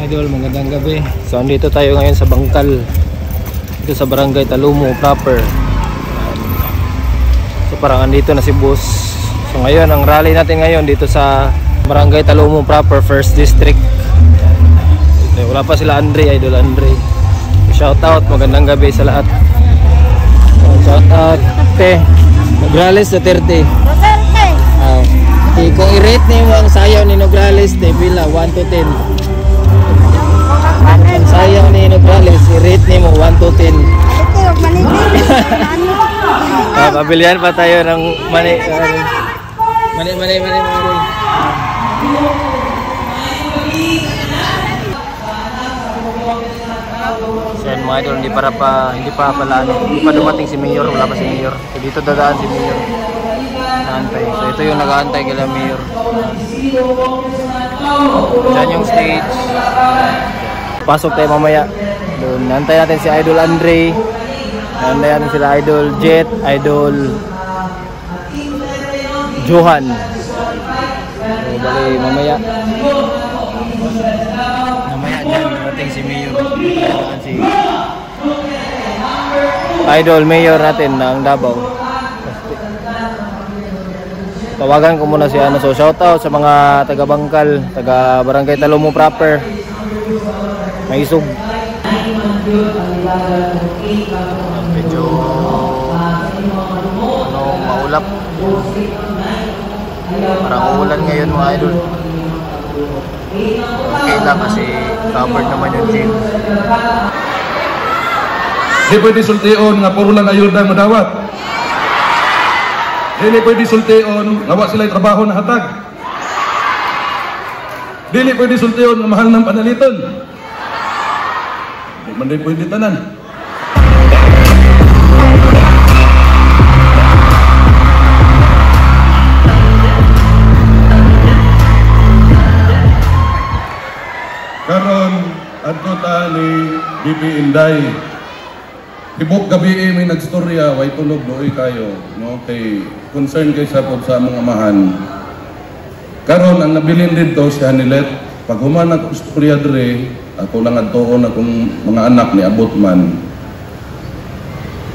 Idol, magandang gabi. So andito tayo ngayon sa Bangkal, dito sa Barangay Talumo proper. So parang andito na si boss. So ngayon ang rally natin ngayon dito sa Barangay Talumo proper, 1st District. Wala pa sila Andre, Idol Andre. Shout out, magandang gabi sa lahat. Shout out te Nograles Duterte. Kung i-rate niyo ang sayaw ni Nograles te pila 1 to 10. Ang sayaw ni Nograles, i-rate niyo 1 to 10. Pabilihan pa tayo ng mani. So yan mga idol, hindi pa dumating si Mayor, wala pa si Mayor. So dito dadaan si Mayor. Naantay. So ito yung nag-aantay kay Mayor. Diyan yung stage. Pasok tayo mamaya. Doon naantay natin si Idol Andre. Naantay natin sila Idol Jet, Idol Johan. So bali mamaya. Dyan natin si Mayor. Si Idol Mayor natin ng Davao. Tawagan ko muna si So shoutout sa mga taga Bangkal, taga Barangay Talumo proper. Maisog. Medyo maulap. Parang ulan ngayon mga idol. Okay lang kasi covered naman yung gym. Di pwede sultion nga puro lang ayuda madawat. Dili pwede sultion nga wa sila trabaho na hatag. Dili pwede sultion nga mahal ng panaliton. Di man din pwede tanan. Karon adto ta ni BP Inday. Tibok gabi may nagstorya way tulog doy kayo, no, kay concern kay sa pod sa mga amahan. Karon ang nabilin dito si Hanilet, pag human nagstorya dire, ako lang adtoon akong mga anak ni abot man.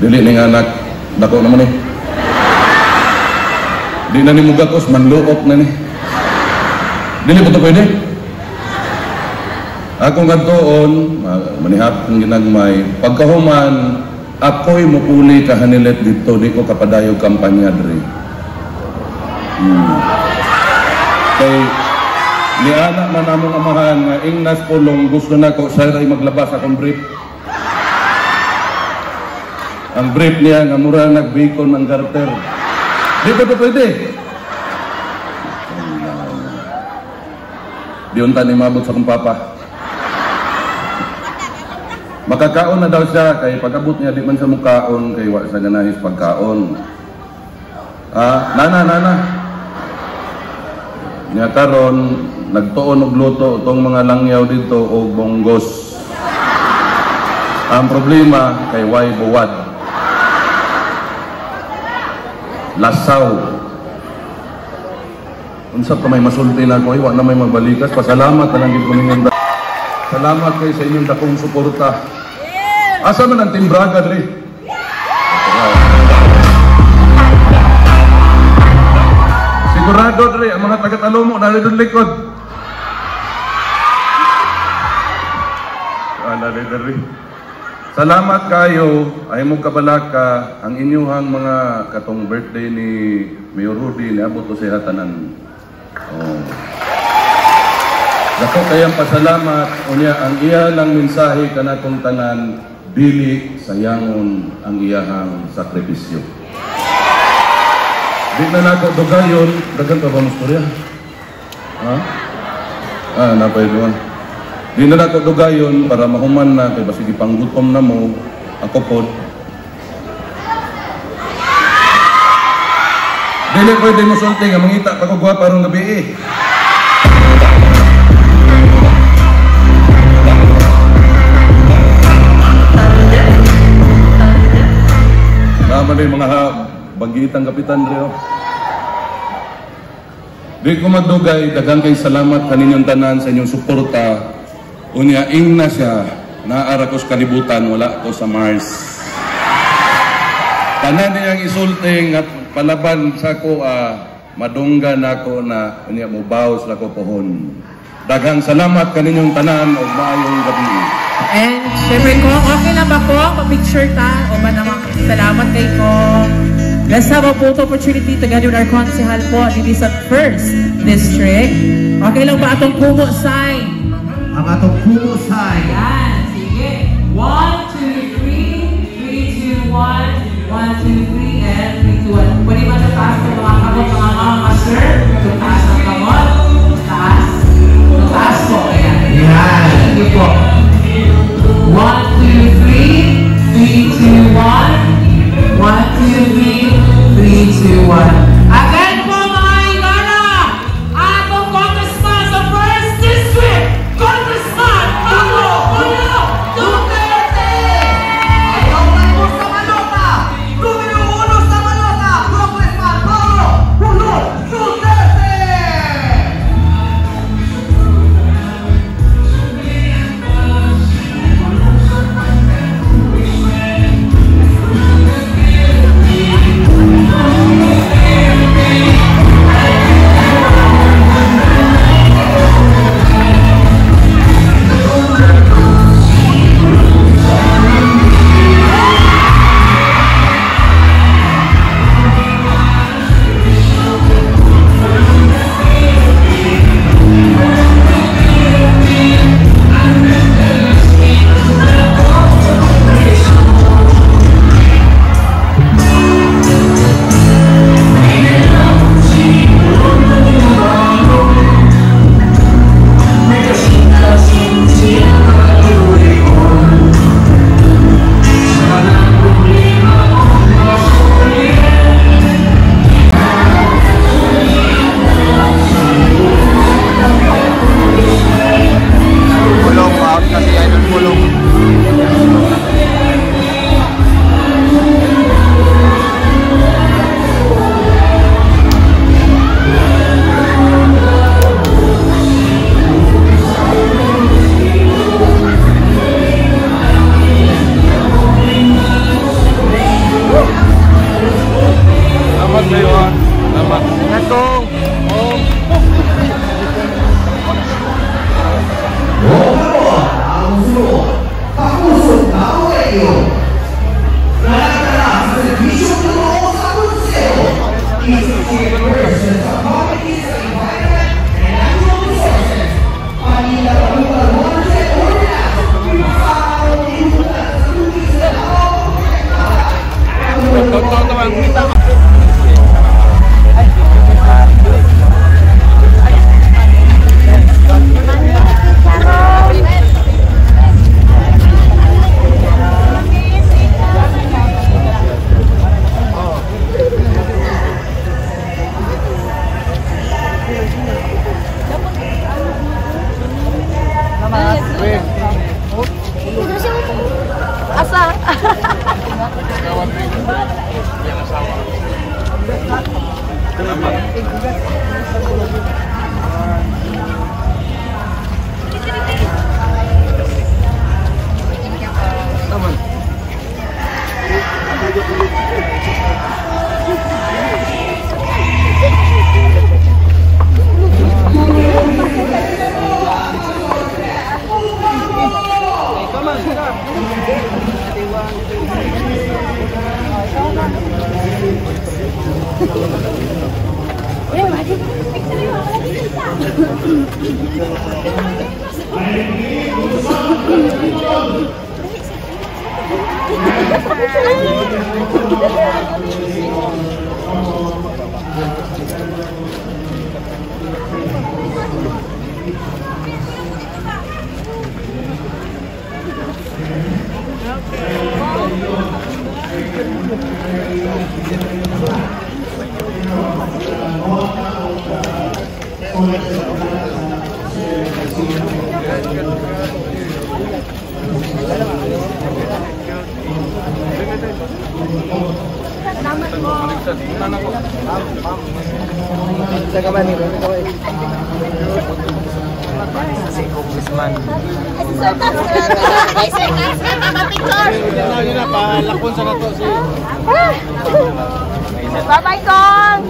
Dili ning anak dako naman ni. Di na ni mugakos manluok na ni. Dili ba to pwede? Akong kantoon, manihap ng ginagmay, pagkahuman, ako'y mupuli ka Hanilet dito, di ko kapadayog kampanya diri. Kay, ni anak man among amahan, nga ingnas pulong, gusto na ko, siya ay maglabas akong brief. Ang brief niya, nga mura nagbikon ng garter. Di ba ito pwede? Di unta ni mabot sa kong papa. Makakaon na daw siya, kay pag-abot niya di man sa mukhaon, kay wa sa ganahis pagkaon. Nana. Niya karon nagtuon og luto tong mga langyaw dito og bonggos. Ang problema kay way buwad. Lasaw. Unsa pa may masulti na ko, wa na may magbalikas. Pasalamat na lang gid ko ninyo. Salamat kay sa inyong dakong suporta. Asa man ang timbraga dali? Sigurado dali ang mga taga-Talumo na doon likod. Dali. Salamat kayo ay mo kabalaka ang inyuhang mga katong birthday ni Mayor Rudy ni abot to sa hatanan. Dako kayang pasalamat unya ang iya lang mensahe kanatong tanan, dili sayangon ang iyahang sakripisyo. Di na nako dugayon, dagan pa ba mo storya? Napay doon. Di na nako dugayon para mahuman na kay basig ipanggutom na mo ako pod. Dili pwede mo sulti nga mangita pa ko gwapa rong gabi Naman yung mga bagitang kapitan Rio. Di ko magdugay, daghang kay salamat kaninyong tanan sa inyong suporta Unya, ing na siya, naara ko sa kalibutan, wala ko sa Mars. Tanan niyang isulting at palaban sa ko, madunggan ako na unya mubaw sa ko pohon. Daghang salamat kaninyong tanan o maayong gabi. And syempre ko, okay lang ba ko? Pa-picture ta? O ba naman salamat kay ko? Let's have a photo opportunity together with our konsehal po dito sa 1st District. Okay lang ba atong kumo sign? Ang atong kumo sign. Yan, sige. 1, 2, 3, 3, 2, 1, 1, 2, 3, and 3, 2, 1. Pwede ba sa taas ng mga kamot, mga master? Sa taas ng kamot? Taas? Sa taas po, ayan. Yan. Sige po. 1, 2, 3, 3, 2, 1, 1, 2, 3, 3, 2, 1. Again po mga Igana, atong congressman sa 1st District, Congressman Paolo Julio Duterte! Ayaw na po sa Malota! Numero 1 sa Malota, Congressman Paolo Julio Duterte! Sa kaman ni Congressman. Bye-bye, Kong!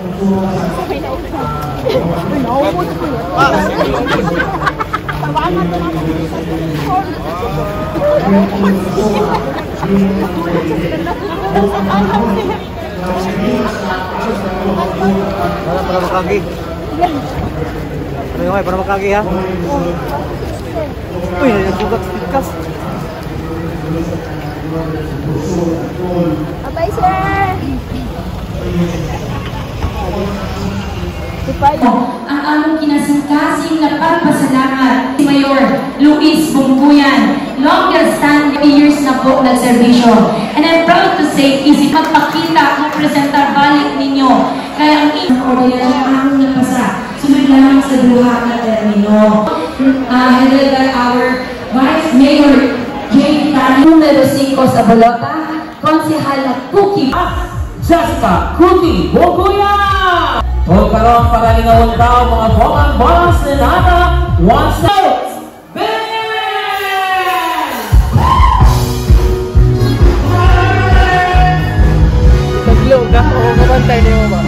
Para makagi. Ano para makagi ha? Uy, nagbugat pikas. Bye-bye, sir! Ang aming kinasangkasing na pagpasalamat si Mayor Luis Bungkuyan, longest standing years na po nagservisyo. And I'm proud to say, isip magpakita kung presentar balik ninyo. Kaya ang ordinary ang aming napasa. Sunod lamang sa duha na termino. Headed by our Vice Mayor J. Tani, numero 5 sa Balota, Konsehal Cookie Jessica Kuti Bungkuyan! O karon para lingawan daw mga bonus na nata, one out! Taglo ka o kumantay niyo ba?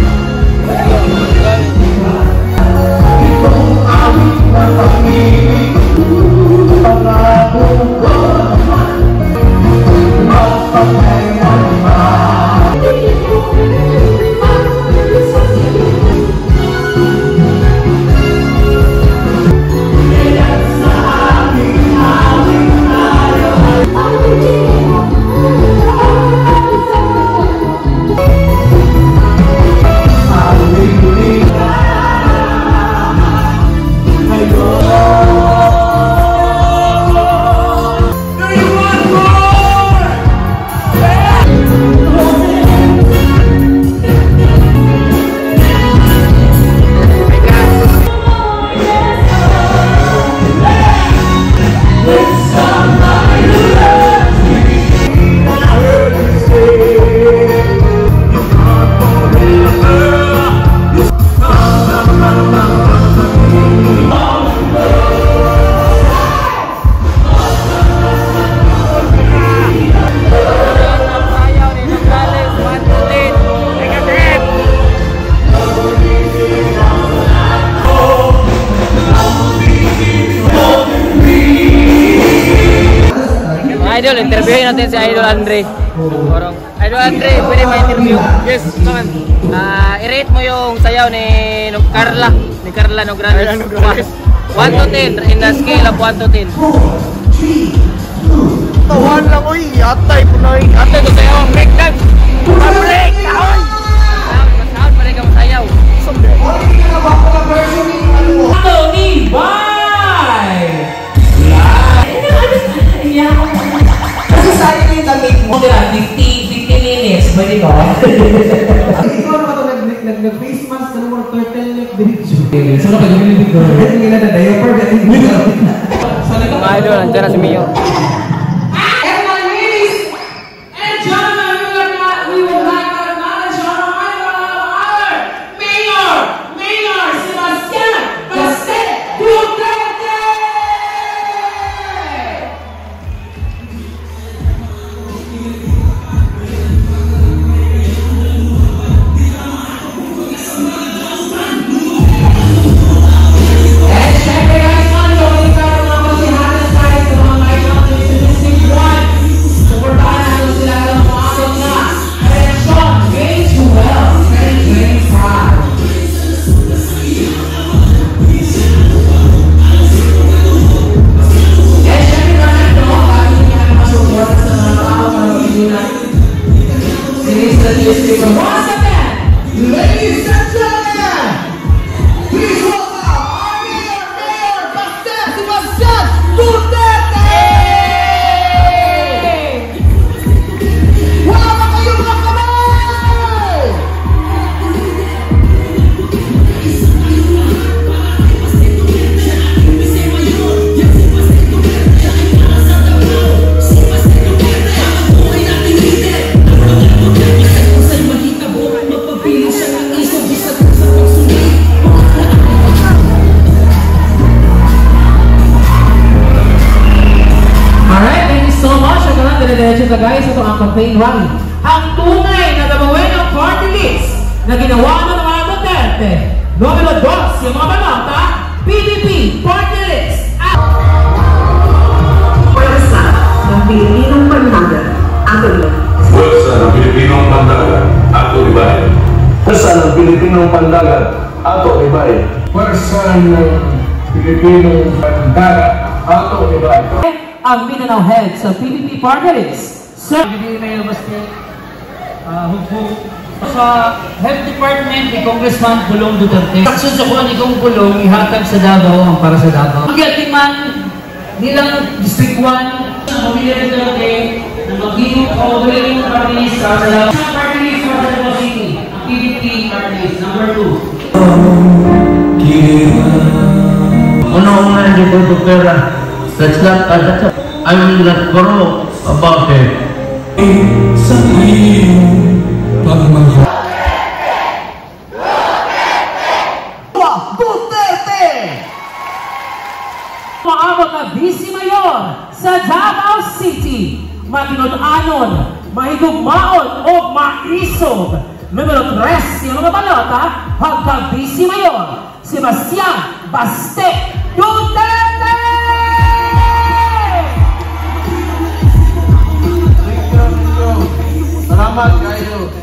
Idol, interviewin natin si Idol Andre. Idol Andre, pwede ma-interview? Yes, naman. I-rate mo yung sayaw ni Carla Nograles. 1 to 10, in the scale of 1 to 10. Tawan lang, uy. Atay, punoy. Atay ko sayaw, break dance! Break! Ahoy! Saan pa rin kang sayaw? Tony Bye! Kasi sa'yo yung damit mo. 50 minutes, pwede ba? Ikaw na ba ito nag-face mask ka naman turtleneck video? Saan ka nag-video ko? Hindi nga na diaper, Mga idol, nandiyan na si Mio. Ladies and gentlemen, please welcome our Mayor Bastian Sebastian Duterte! Wala ba kayo mga kamay? sila guys sa itong campaign rally. Ang tunay na gagawin ng party list na ginawa ng mga Duterte. Numero 2, yung mga balota, PDP party list. Pwersa ng Pilipinong Pandagat, Ato Libay. Pwersa ng Pilipinong Pandagat, Ato Libay. Pwersa ng Pilipinong Pandagat, Ato Libay. Pwersa ng Pilipinong Pandagat, Ato Libay. Ang Mindanao head sa PDP party list. Sir, Hindi na yung basta hugbo sa Health Department ni Congressman Pulong Duterte. Aksyon sa kuha ni Kong Pulong ihatag sa Davao ang para sa Davao. Magyati man nilang District 1 ang pamilya ng Duterte na mag-iwag o galing party list sa Davao. Ang party list sa Davao City, ang PDP party list, number 2. Una-una hindi ko ito pera. That's not, I will not borrow about it. Sa iyong pagmamahal. Duterte! Maabot na Vice Mayor sa Davao City. Matinud-anon, mahigugmaon o maisog. Numero 3, yung mga balota, hanggang Vice Mayor, Sebastian Baste Duterte! Salamat kayo.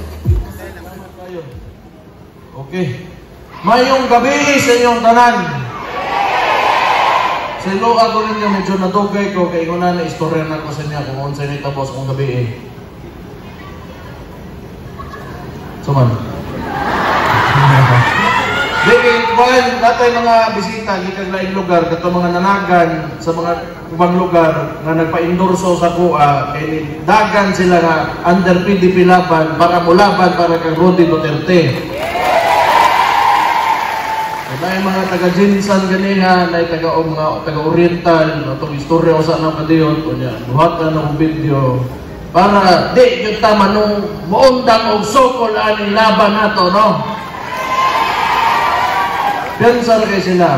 Okay. Mayong gabi sa inyong tanan. Sa ilo ako ninyo medyo natugay ko kay ko na istorya na ko sa inyo kung unsay ni tapos kong gabi eh. Suman. Dili, kuhan natay mga bisita gikan laing lugar kato mga nanagan sa mga ubang lugar nga nagpa-endorso sa kuha kay dagan sila nga under PDP laban para mulaban para kang Rodi Duterte. May mga taga-Jinsan ganiha, may taga-Oriental, itong istorya o saan ang kadiyon, kunya, buhatan ng video para di yung tama nung muundang o sokol aning laban nato, no? Piyansa na kayo sila.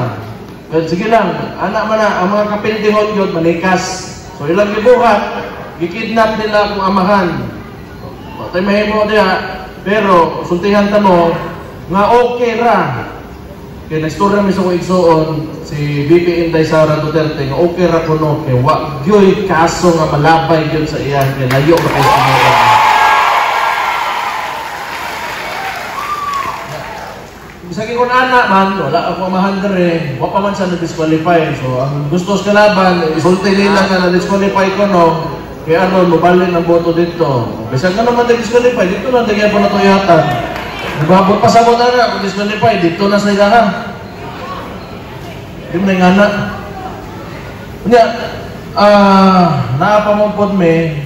Well, sige lang, anak man na, ang mga kapildingon yun, manikas. So ilang gibuhat, gikidnap nila kung amahan. Matay mahimo diha, pero sultihan ta mo, nga okay ra. Kaya nagstorya mi sa kong igsoon, si BP Inday Sara Duterte, nga okay ra kuno, kaya wag yo'y kaso nga malabay yun sa iyan, kaya layo na kayo sumukan. Bisagi ko na anak man, wala ako amahandere, wala pa man siya na-disqualify. So, ang gusto sa kalaban, isulti nila nga na-disqualify ko, no? Kaya ano, mabalin ang boto dito. Bisag na naman na-disqualify, dito na nagyan po na ito yata. Nagabot pa sa mo na na, kung disqualify, dito na sa ilahan. Hindi mo na yung anak. Kanya, naapamupod me,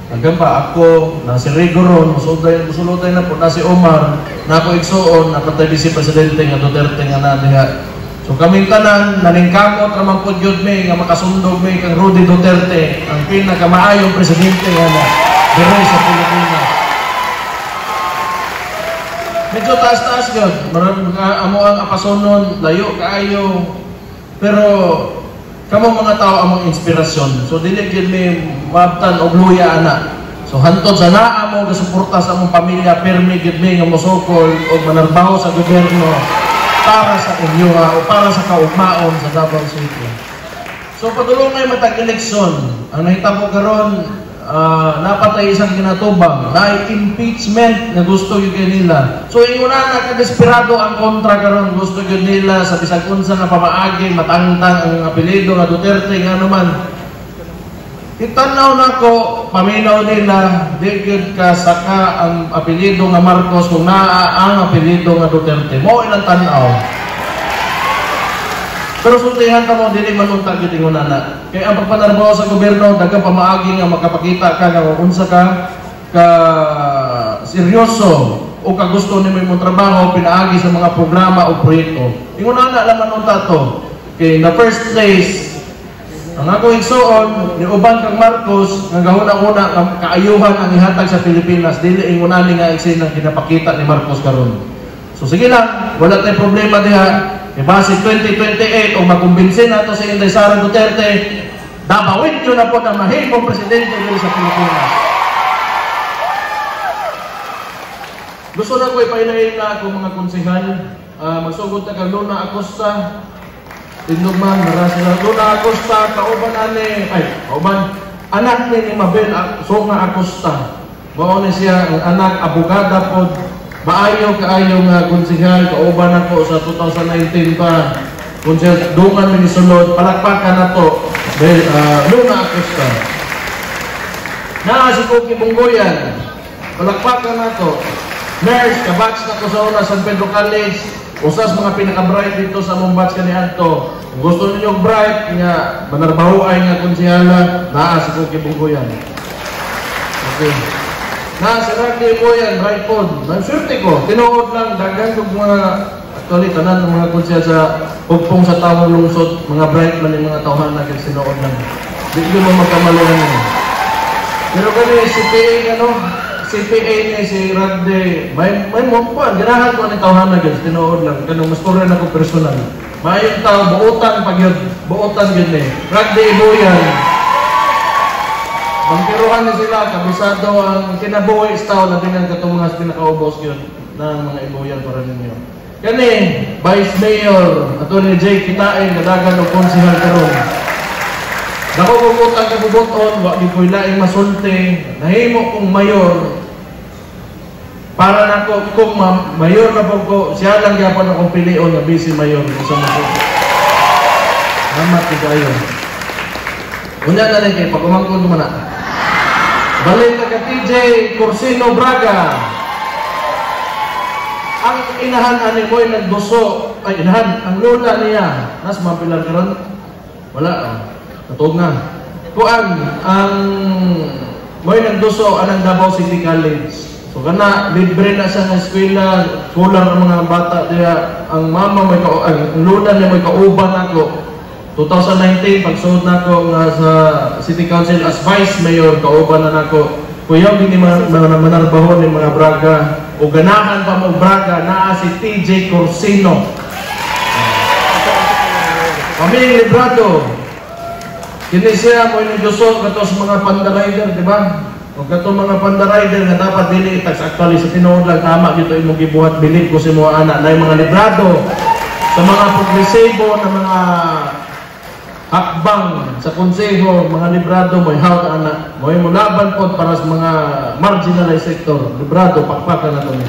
hanggang pa ako, na si Rigoron, musulutay na po, na si Omar, na ako igsoon, napatay si Presidente nga Duterte nga na diha. So kaming tanan, naningkamot naman po yun me, nga makasundog me kang Rodi Duterte, ang pinakamaayong Presidente nga na dire sa Pilipinas. Medyo taas-taas yun, marami amo ang apasunon, layo kaayo, pero kamo mga tao among inspirasyon. So dili gyud may mabtan og luya ana. So hantod sa naa mo gasuporta sa among pamilya, permi gyud mi nga mosokol og manarbaho sa gobyerno para sa inyo o para sa kaugmaon sa Davao City. So padulongay matag eleksyon, ang nahitabo karon napatay isang kinatubang, na-impeachment na gusto yun nila. So yung una nakadesperado ang kontra karon, gusto yun nila sa bisag unsa nga pamaagi, matangtang ang apelido nga Duterte nga naman. Itanaw na ko, paminaw nila, di yun ka saka ang apelido nga Marcos kung naa ang apelido nga Duterte. Mo ilang tanaw. Pero sultihan ka mo, dili manuntag yun yung nana. Kaya ang pagpanarbaho sa gobyerno, dagang pamaagi nga makapakita ka nga unsa ka seryoso o ka gusto ni mo trabaho, pinaagi sa mga programa o proyekto. Yung nana lang manunta to. Okay, in the first place, ang ako igsoon, ni uban kang Marcos, nga gahuna-una kaayuhan ang ihatag sa Pilipinas, dili yung unani nga iksin ang kinapakita ni Marcos karon. So sige lang, wala tayong problema diha. E base 2028, o makumbinsin nato si Inday Sara Duterte, Dabawin nyo na po ang mahimong presidente dito sa Pilipinas. Gusto na ko ipainayin na ako mga konsehal. Magsugod na kang Luna Acosta. Tindugman, marasila. Luna Acosta, kauban anak ni Mabel Songa Acosta. Mao ni siya ang anak, abogada po. Maayo kaayo nga konsehal, kauban ako sa 2019 pa. Konsehal, dungan ni sulod, palakpakan na to. Luna Acosta. Si Cookie Bunggoyan, palakpakan na to. Nurse, kabats na ko sa una San Pedro College. Usas mga pinaka-bright dito sa mong batch kanihan to. Kung gusto ninyo bright, nga, manarbahuay nga konsehala, si Cookie Bunggoyan. Okay. Si Randy Boyan, bright pod. Nag-surte ko, tinuod lang, dagan kong mga actually, tanan ng mga konsehal sa pugpong sa tawang lungsod, mga bright man yung mga tawhan na sinuod lang. Di ko mo magkamaluhan nyo. Pero kani, CPA ni si Randy, may mumpuan, ginahan ko ang tawhan na sinuod lang. Kanong mas pura na ko personal. Mayong tao, buutan pag yun. Buutan yun eh. Randy Boyan. Pangkiruhan na sila, kabisado ang kinabuhi staw na din ang katumangas pinakaubos yun ng mga ibuyan para ninyo. Kani, Vice Mayor, Atty. J. Kitain, kadagan o konsehal karon. Nakukukot ang kabubuton, wag di ko'y laing masulti, nahimo kong mayor, para na ko, kung mayor na po ko, siya lang yapan akong pilion na busy mayor. Salamat kayo. Unya na rin kayo, pag-umangkon naman na. Balik na ka TJ Corsino Braga. Ang inahan ani mo'y nagduso, ang lola niya, nas mapilar karon. Wala, natog na. Kuan, ang mo'y nagduso anang Davao City College. So kana libre na siya ng eskwela, kulang ang mga bata diya. Ang mama may ang lola niya may kauban ako. 2019 pagsuod na ako sa City Council as Vice Mayor, kauban na nako. Kuya gini manarbahon ni mga Braga o ganahan pa mo Braga naa si TJ Corsino. Pamilya Librado. Kini siya mo inuduso katos mga pandarider, di ba? O kato mga pandarider nga dapat dili tax actually sa tinuod lang tama dito imong gibuhat bilib ko si mga anak na mga librado sa mga progresibo na mga hakbang sa konseho, mga librado mo hawt anak mo laban po para sa mga marginalized sector. Librado pakpakan na to ni.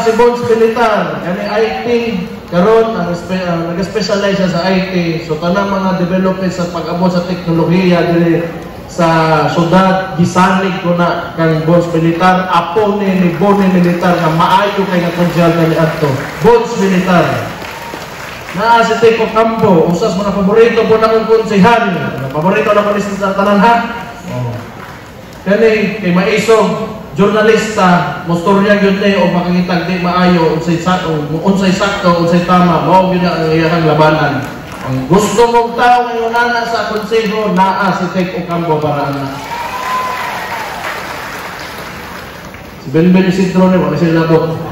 Si Bones Militar, kani IT karon ang nag-specialize sa IT. So tanang mga development sa pag-abot sa teknolohiya dili sa syudad gisalig ko na kang Bones Militar, apo ni Bones Militar nga maayo kay nga konsyal kani adto. Bones Militar. Si Teco Campo, usas mga paborito po na kong konsehal. Paborito na ko sa tanan ha. Kani kay maisog jurnalista, mostorya gyud ni o makakitag di maayo unsay sakto, unsay tama, mao gyud ang iyang labanan. Ang gusto mong tao ngayon na sa konseho naa si Teco Campo para ana. Si Ben Isidro ni wala sila labot.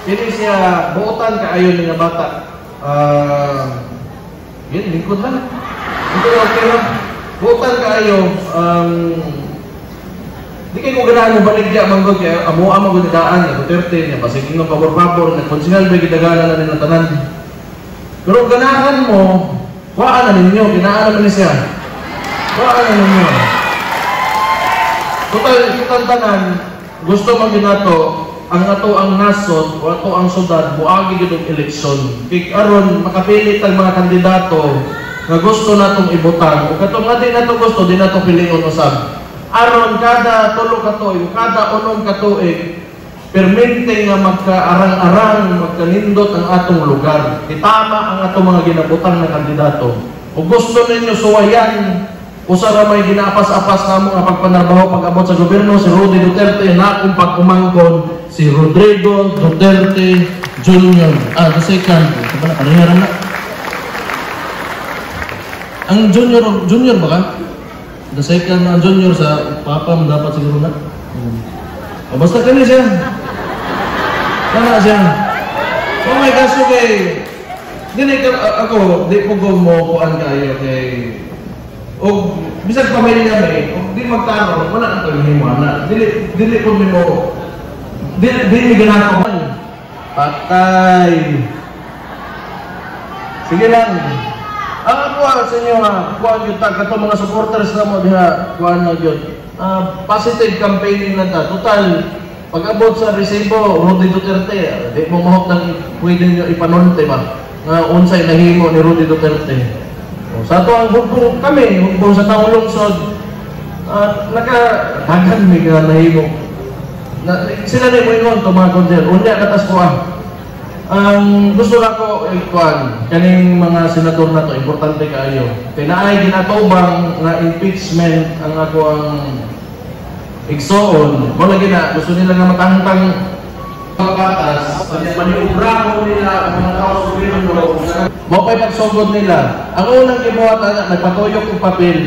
Ini siya buotan kaayo ni nga bata. Yun, lingkod lang. Ito okay lang. Buotan kaayo. Di kayo kung ganahan mo baligya manggod kaya amo-amo ko nidaan na Duterte niya. Pasiging ng pabor-pabor na konsyal ba gidagala na rin tanan. Pero ganahan mo, waan na ninyo, ginaan naman siya. Waan na ninyo. Total tanan, gusto mo ginato, ang ato ang nasod o ato ang syudad buagi gid og eleksyon. Kay aron makapilit ang mga kandidato nga gusto natong ibotan o katong nga di nato gusto di nato pilion usab. Aron kada tulo ka tuig, kada unom ka tuig permente nga magkaarang-arang magkanindot ang atong lugar. Itama ang atong mga ginabutang na kandidato. O gusto ninyo suwayan usara may ginapas-apas namo nga pagpanarbaho pag-abot sa gobyerno si Rudy Duterte na akong pag-umangkon si Rodrigo Duterte Jr. The second. Ito na, kaniharan na. Ang junior ba ka? The second na junior sa papa mo dapat siguro na. O basta kani siya. Kana siya. Oh my gosh, okay. Dili ako, di po ko mo kuan kayo kay o bisag pamilya may, o di magtanong, wala nang paghihimuan. Dili po mo, dili ginagawa. Patay. Sige lang. Ako sa inyo ha, kuan yun ta, kato mga supporters na mo diha, kuan na yun. Positive campaigning na ta. Total, pag-abot sa resibo, Rudy Duterte, di mo mahok nang pwede nyo ipanonte ba? Unsay nahimo ni Rudy Duterte. Sa ito ang hugbong kami, hugbong sa taong lungsod, nakadagan may nahimo. Sila na mo ingon, tumakon dyan. Unya, katas ko ang gusto na ko, kaning mga senador na to, importante kayo. Kaya naay ginatubang na impeachment ang ako ang igsoon. Mo lagi na, gusto nila nga matangtang pagbatas, maniubra ko nila ang mga tao sa gobyerno. Mo pa'y pagsugod nila. Ang unang gibuhat na nagpatuyok ng papel.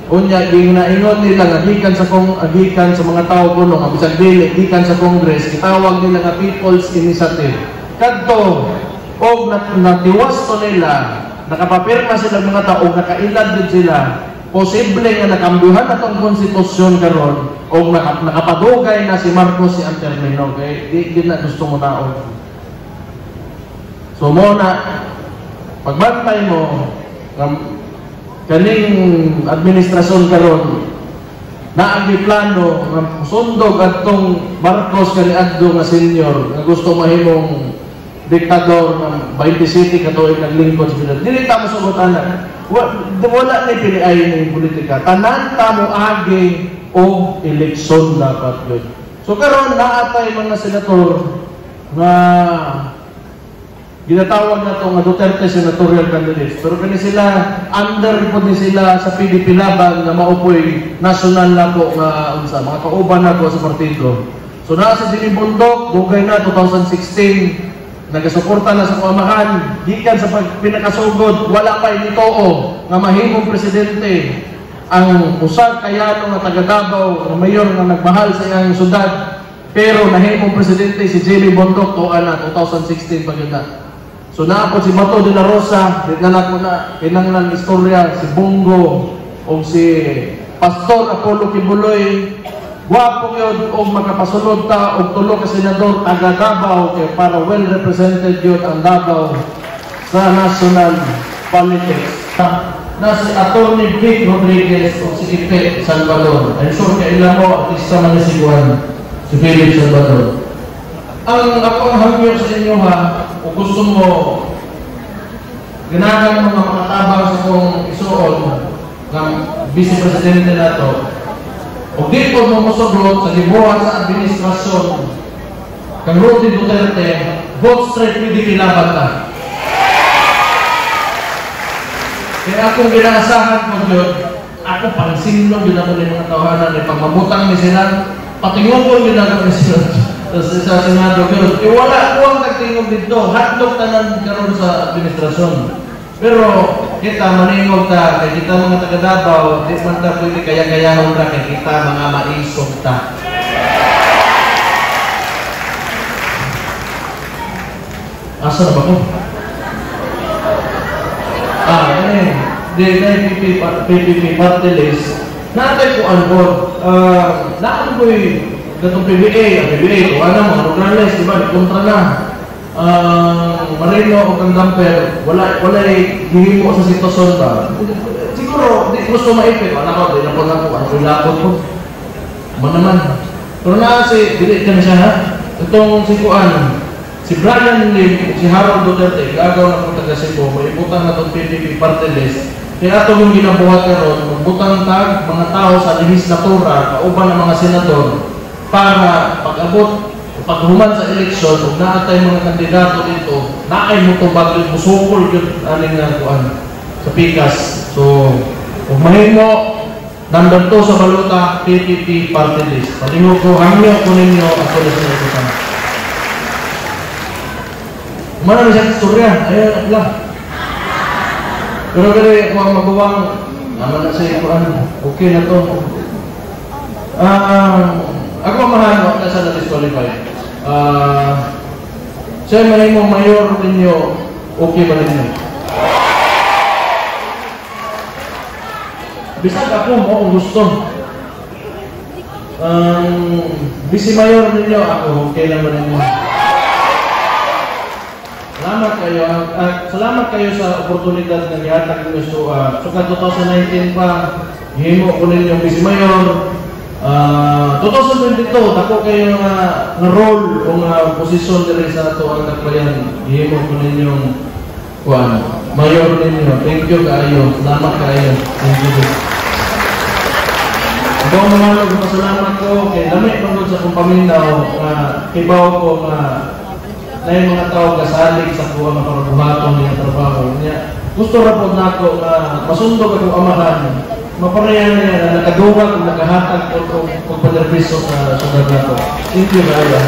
Unya, ginaingon nila nga gikan sa mga tao kuno nga bisag dili gikan sa Congress, gitawag nila nga People's Initiative. Kadto og natiwas to nila, nakapapirma sila mga tao, nakailad din sila, posible nga nakambyuhan na itong konstitusyon karon o nakapadugay na si Marcos si Antermino, kaya di na gusto mo tao. So muna, pagbantay mo, kaning administrasyon karon na ang plano ng sundog at itong Marcos kaniadto nga senior na gusto mahimong diktador ng 27 katuig naglingkod sa Pilipinas. Dili ta mo sugutan na. Wala ni piliay ni politika. Tanan ta mo agi o eleksyon dapat yun. So karon naatay mga senator na ginatawag na ito nga Duterte senatorial candidates. Pero kani sila, under po din sila sa PDP laban na maupoy national na po nga mga kauban na po sa partido. So nasa Sinibundok, dugay na 2016, nagasuporta na sa pamahan, gikan sa pinakasugod, wala pa initoo nga mahimong presidente ang usag kayano nga taga Davao, ang mayor nga nagmahal sa iyang syudad, pero nahimong presidente si Jelly Bondok tuwa na 2016 pa yun na. So naapot si Bato de la Rosa, dinala ko na kinanglan istorya si Bongo o si Pastor Apollo Kibuloy. Wapo yun o makapasunod ta o tulo ka senador taga Davao kaya para well represented yun ang Davao sa national politics. Na si Atty. Vic Rodriguez o si Ipe Salvador. I'm sure kailan mo at isa man si Juan, si Philip Salvador. Ang ako ang hangyo sa inyo ha, o gusto mo ganahan mga makatabang sa kong isuon ng Vice Presidente na to, o dito mo musublot sa libuhan sa administrasyon kang Rudy Duterte, vote straight PDP laban ta. Kaya akong ginaasahan ko yun, ako pangsinlong din ako ng mga tawanan ni pagmabutang ni sila, patingungol din ako ni sila sa Senado yun. Wala ko ang nagtingog dito, hotdog tanan karon sa administrasyon. Pero kita maningog ta, kay kita mga taga Davao, di man ta pwede kaya-kayahon ra kay kita mga maisog ta. Asa na ba ko? PPP party list. Natay ko ang board. Naan ko gatong PBA, kung ano, mga Rograles, diba, kontra na. Marino o Kandamper, wala hihimo sa sitwasyon ba? Siguro, di gusto maipit. Ano ko, di na po na po, ano yung lapot ko. Naman. Pero na dili ka na siya ha? Itong si Kuan, si Brian Lim, si Harold Duterte, gagaw na po taga Cebu, may ibutang na itong PPP party list. Kaya ito yung ginabuhat karon, magbutang tag mga tao sa legislatura, kauban ng mga senador, para pag-abot, paghuman sa eleksyon, kung naatay mga kandidato dito, naay mo ito bagay, musukol yun, aling nga kuan, sa pikas. So, kung mahimo, number 2 sa baluta, PPP party list. Palingo ko, hangyo ko ninyo, ako na sa ito. Mana na siya istorya, ayun lang. Pero kaya kung magawang, naman na sa kuan, okay na to. Ako mahal, ako na sa disqualify. Siya mahimong mayor ninyo o Okay ba ninyo? Bisag ako mo kung gusto. Vice Mayor ninyo ako, okay lang ba ninyo? Salamat kayo sa oportunidad na gihatag ninyo so ka 2019 pa himo ko ninyo Vice Mayor. 2022 ako kayo na role o nga posisyon diri sa ato ang Dakbayan himo ko ninyong mayor ninyo. Thank you kayo. Salamat kayo. Thank you. Ako mga salamat ko kay dami pagod sa akong paminaw kibaw ko na yung mga tao kasalig sa kuha ng parabuhaton niya trabaho niya. Gusto ra po na ako na masundog ako amahan. Maparehan niya na nakaduwag, nakahatag o pagpanerviso sa sugar nato. Thank you kayo.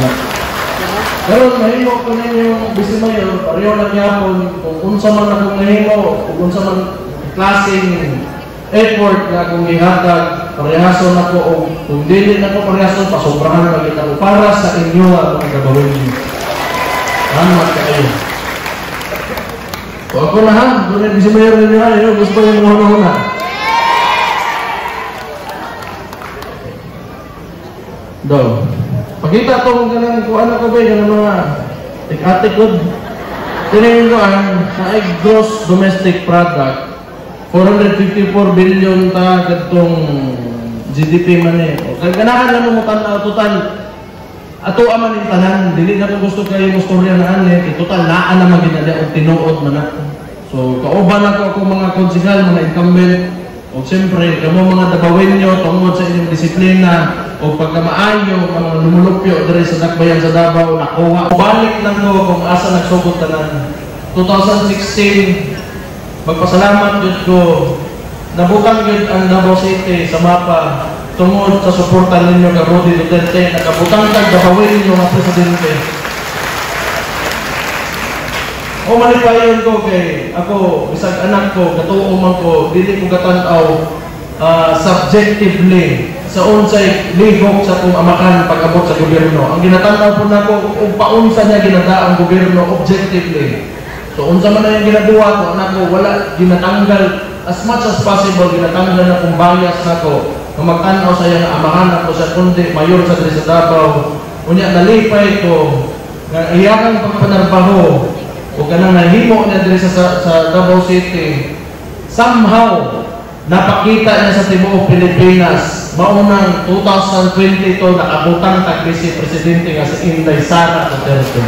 Pero nahimo ko na yung Vice Mayor, pareho lang niya kung unsa man akong nahimo, kung unsa man klaseng effort na akong ihatag, parehason ako o kung dili na ko parehason, pasobrahan na kita ko para sa inyo ang mga gagawin niyo. Salamat kayo. So ako na ha, doon yung Vice Mayor ninyo ha, gusto ko yung mga una-una. Do. Pagkita ko kung ganang kung ano ko ba yung mga tik-atik ko. Tinigin ko sa gross domestic product 454 billion ta katong GDP man eh. Ganahan lang mo tanaw total ato aman yung tanan. Dili na ko gusto kayo mo storya na ani. Total naa na maginali og tinuod man ako. So kauban ako mga konsehal, mga incumbent. O siyempre, kamo mga dabawin nyo tungod sa inyong disiplina o pagkamaayo, mga lumulupyo diri sa Dakbayan sa Davao, nakuha. Balik lang ko kung asa nagsugod tanan. 2016, magpasalamat yun ko, nabutang yun ang Davao City sa mapa tungod sa suporta ninyo ka Rodi Duterte, nakabutang kag dabawin nyo mga presidente. O malipayon ko kay ako, isang anak ko, katuo man ko, dili ko katanaw subjectively sa unsay lihok sa kung amakan pag-abot sa gobyerno. Ang ginatanaw po na ko, kung paunsa niya ginata ang gobyerno objectively. So unsa man na yung ginagawa ko, anak ko, wala ginatanggal as much as possible, ginatanggal na kung bias na ko, kung magtanaw sa iyang amahan ako sa kundi, mayor sa Dres Davao, unya nalipay ko, nga iyakang pagpanarbaho, o kanang nahimo niya diri sa Davao City, somehow napakita niya sa tibuok Pilipinas. Maunang 2022 nakabutang tag-Vice Presidente nga si Inday Sara Duterte.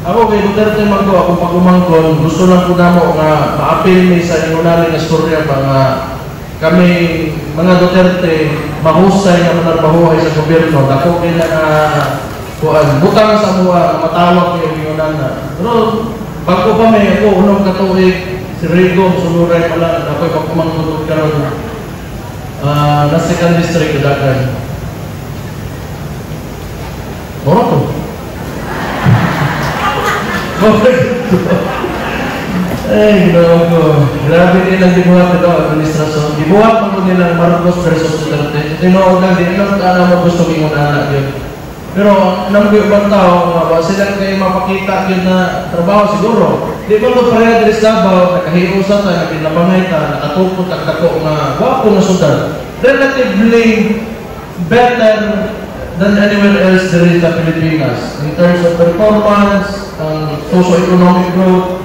Ako kay Duterte man ko, akong pag-umangkon, gusto lang po namo nga ma-appeal ni sa inunali na storya ba nga kami mga Duterte mahusay na manarbahuhay sa gobyerno. Dako kay na butang sa mga matawag yung inunana. Pero bago pa may ako unong katuig si Rigo suluray pala ako'y pagkumangkutod karon na 2nd district Dagan. Moro to. Ay, ginawa ko. Grabe nilang gibuhat ito, administrasyon. Gibuhat mo nilang Marcos versus Duterte. Tinuod lang din, ilang alam mo gusto mong anak yun. Pero, nang ibang tao, sila kayo mapakita yun na trabaho siguro. Di ba ito pareha diri sa Davao, nakahiusan tayo, nakinabangay tayo, nakatukot, nagdako nga, wapo na sudan. Relatively better than anywhere else diri sa Pilipinas. In terms of performance, socio-economic growth,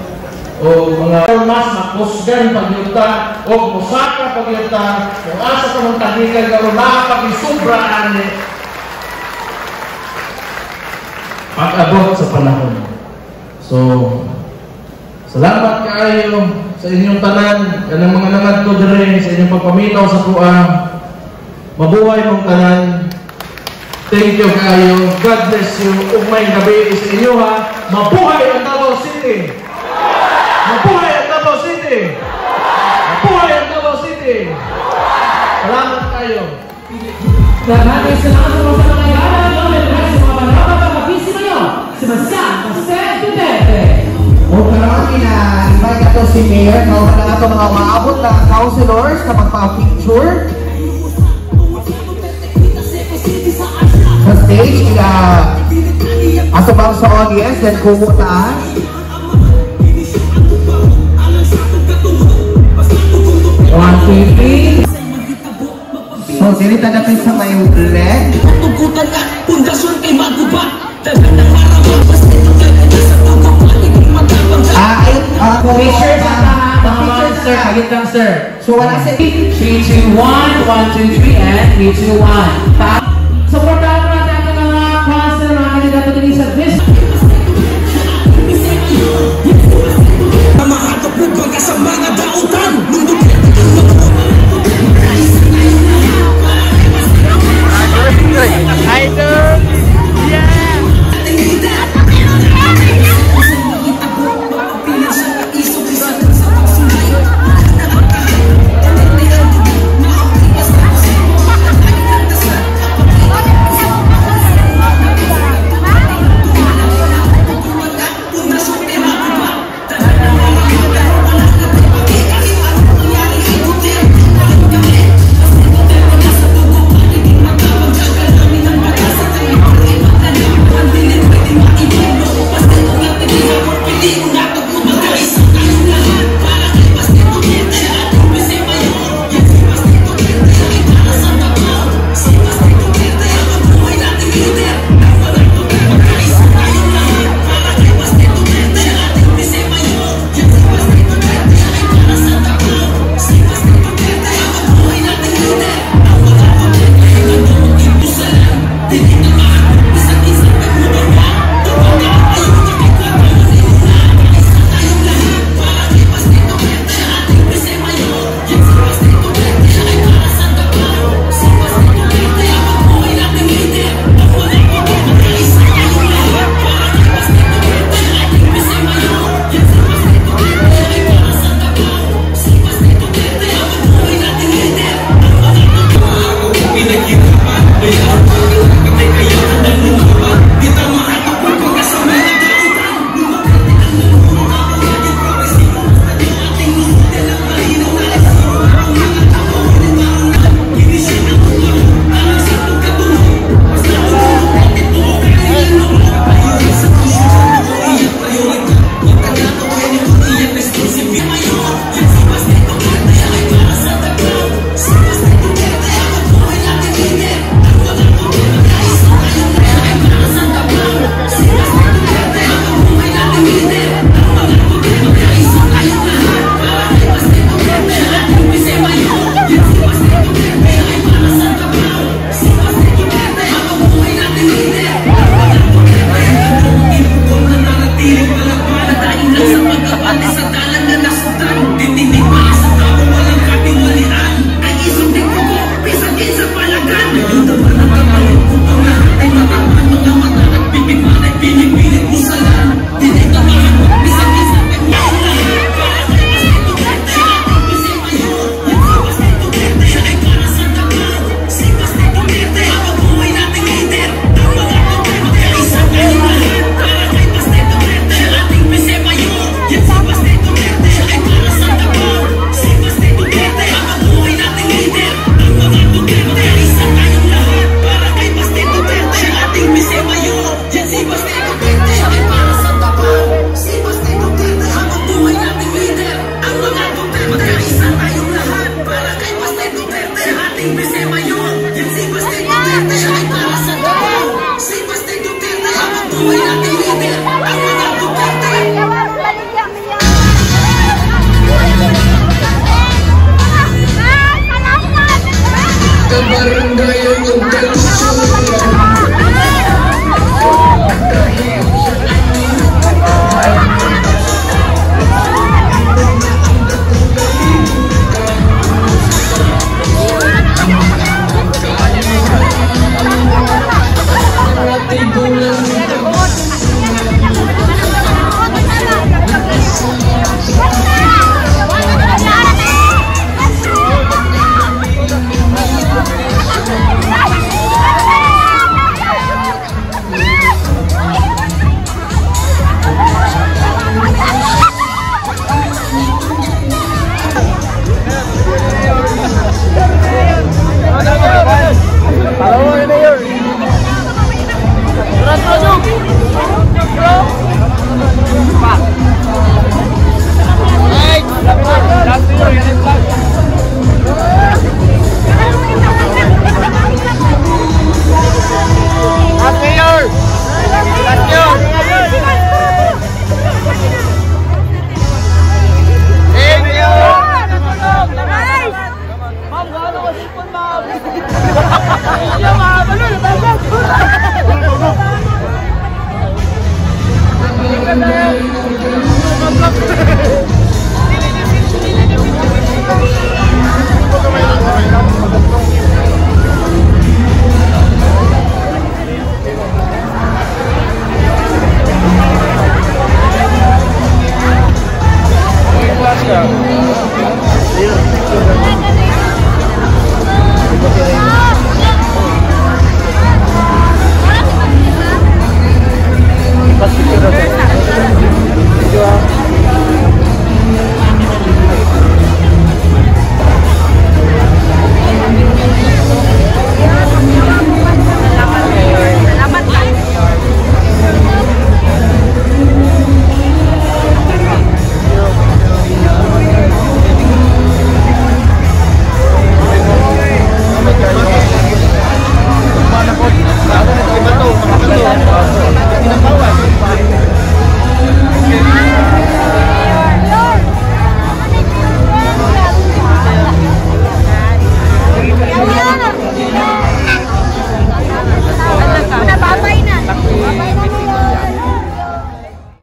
o mga mas makusgan pagyuta o musaka pagyuta kung asa ka mong tagikan karon napakisubraan ni pag-abot sa panahon. So salamat kaayo sa inyong tanan kanang mga nangad ko dire sa inyong pagpaminaw sa kuha. Mabuhay mong tanan. Thank you kaayo. God bless you. Ug may gabi sa inyo ha. Mabuhay ang Davao City. Mabuhay ang Davao City! Mabuhay ang Davao City! Salamat kayo! Maraming salamat sa mga nangyayari. Nomen Rex, mga banata ng Vice Mayor, Sebastian Jose Duterte. O karoon, invite nato si Mayor, kauman na nato mga umaabot na councilors na magpa-picture. Sa stage, Aso bang sa audience, then kumo taas. One, two, three. So, dirita natin sa may leg. Picture sa mga monster, hagit lang sir. So, wala sa 3, 2, 1, 1, 2, 3, and 3, 2, 1.